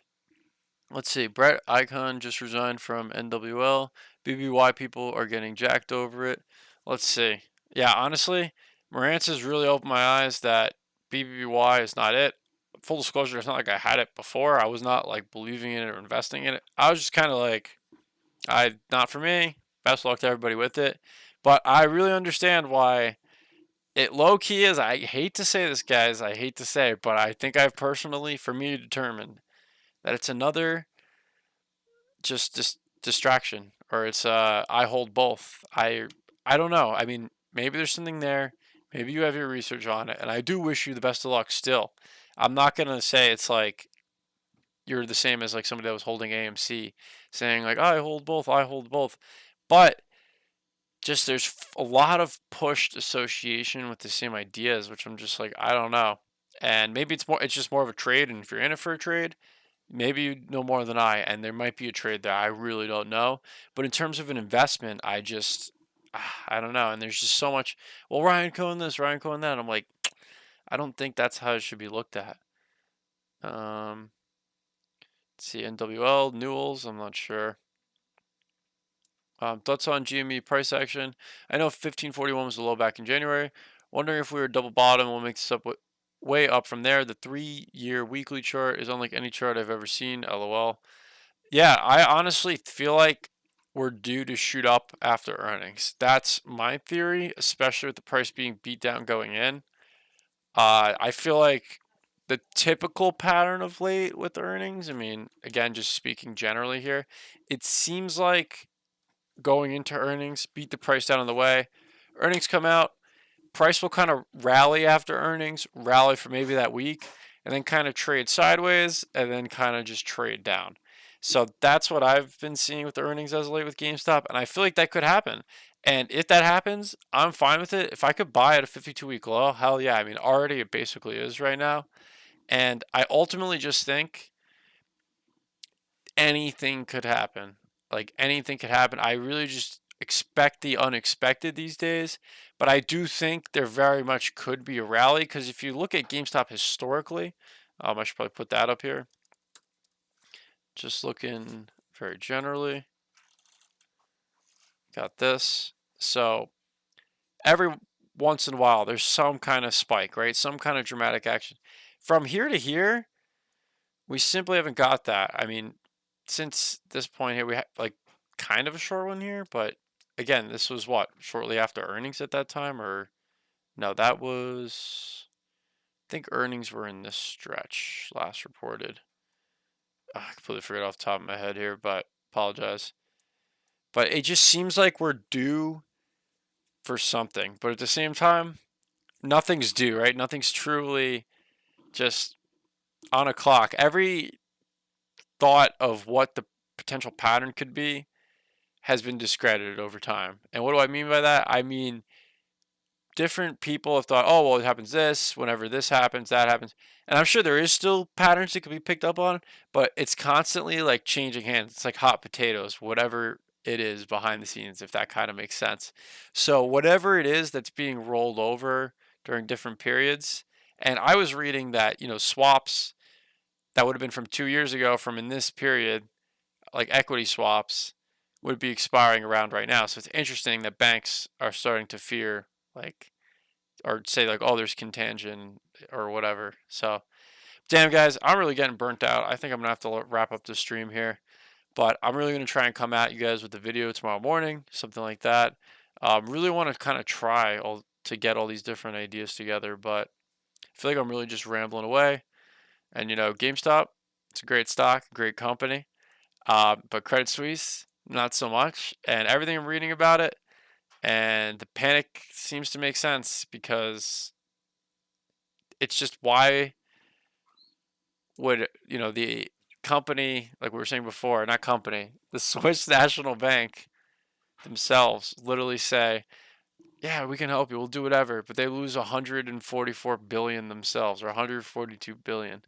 Speaker 1: Let's see. Brett Icon just resigned from NWL. BBY people are getting jacked over it. Let's see. Yeah, honestly, Morantz has really opened my eyes that BBY is not it. Full disclosure, it's not like I had it before. I was not like believing in it or investing in it. I was just kind of like, not for me. Best luck to everybody with it. But I really understand why it low key is. I hate to say this, guys. I hate to say it, but I think I've personally, for me, determined that it's another just distraction, or it's I hold both. I don't know. I mean, maybe there's something there. Maybe you have your research on it, and I do wish you the best of luck. Still, I'm not gonna say it's like you're the same as like somebody that was holding AMC, saying like I hold both, I hold both, but just there's a lot of pushed association with the same ideas, which I'm just like I don't know. And maybe it's just more of a trade, and if you're in it for a trade, maybe you know more than I, and there might be a trade there. I really don't know. But in terms of an investment, I don't know. And there's just so much. Well, Ryan Cohen this, Ryan Cohen that. I'm like, I don't think that's how it should be looked at. Let's see, NWL, Newells, I'm not sure. Thoughts on GME price action? I know 1541 was the low back in January. Wondering if we were double bottom, we'll make this up way up from there. The 3-year weekly chart is unlike any chart I've ever seen. LOL. Yeah, I honestly feel like we're due to shoot up after earnings. That's my theory, especially with the price being beat down going in. I feel like the typical pattern of late with earnings, I mean, again, just speaking generally here, it seems like going into earnings, beat the price down on the way. Earnings come out, price will kind of rally after earnings, rally for maybe that week, and then kind of trade sideways, and then kind of just trade down. So that's what I've been seeing with the earnings as of late with GameStop, and I feel like that could happen. And if that happens, I'm fine with it. If I could buy at a 52-week low, hell yeah. I mean, already it basically is right now. And I ultimately just think anything could happen. Like anything could happen. I really just expect the unexpected these days, but I do think there very much could be a rally because if you look at GameStop historically, I should probably put that up here. Just looking very generally, got this. So every once in a while, there's some kind of spike, right? Some kind of dramatic action. From here to here, we simply haven't got that. I mean, since this point here, we had like kind of a short one here, but again, this was what, shortly after earnings at that time, or no, that was, I think earnings were in this stretch last reported. I completely forget off the top of my head here, but apologize. But it just seems like we're due for something, but at the same time, nothing's due, right? Nothing's truly just on a clock. thought of what the potential pattern could be has been discredited over time. And what do I mean by that? I mean, different people have thought, oh, well, it happens this, whenever this happens, that happens. And I'm sure there is still patterns that could be picked up on, but it's constantly like changing hands. It's like hot potatoes, whatever it is behind the scenes, if that kind of makes sense. So, whatever it is that's being rolled over during different periods, and I was reading that, swaps that would have been from 2 years ago, from in this period, like equity swaps, would be expiring around right now. So it's interesting that banks are starting to fear, like, or say like, oh, there's contagion or whatever. So, damn guys, I'm really getting burnt out. I think I'm gonna have to wrap up the stream here, but I'm really gonna try and come at you guys with the video tomorrow morning, something like that. Really want to kind of try all to get all these different ideas together, but I feel like I'm really just rambling away. And GameStop, it's a great stock, great company. But Credit Suisse, not so much. And everything I'm reading about it, and the panic seems to make sense because it's just, why would the company, like we were saying before, not company, the Swiss National Bank themselves literally say, yeah, we can help you, we'll do whatever, but they lose 144 billion themselves, or 142 billion.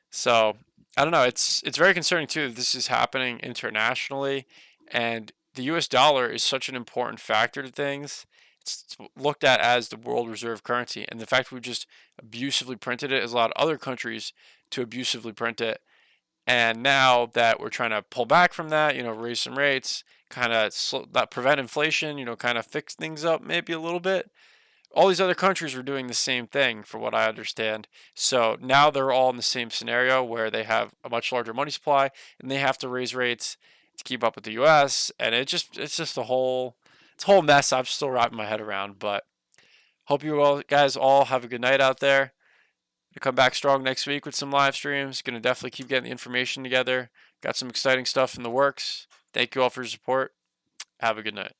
Speaker 1: So I don't know. It's very concerning too that this is happening internationally, and the U.S. dollar is such an important factor to things. It's looked at as the world reserve currency, and the fact we've just abusively printed it has allowed other countries to abusively print it. And now that we're trying to pull back from that, raise some rates, kind of prevent inflation, kind of fix things up maybe a little bit. All these other countries are doing the same thing, from what I understand. So now they're all in the same scenario where they have a much larger money supply and they have to raise rates to keep up with the US, and it's just a whole mess I'm still wrapping my head around. But hope you all guys all have a good night out there. Gonna come back strong next week with some live streams. Gonna definitely keep getting the information together. Got some exciting stuff in the works. Thank you all for your support. Have a good night.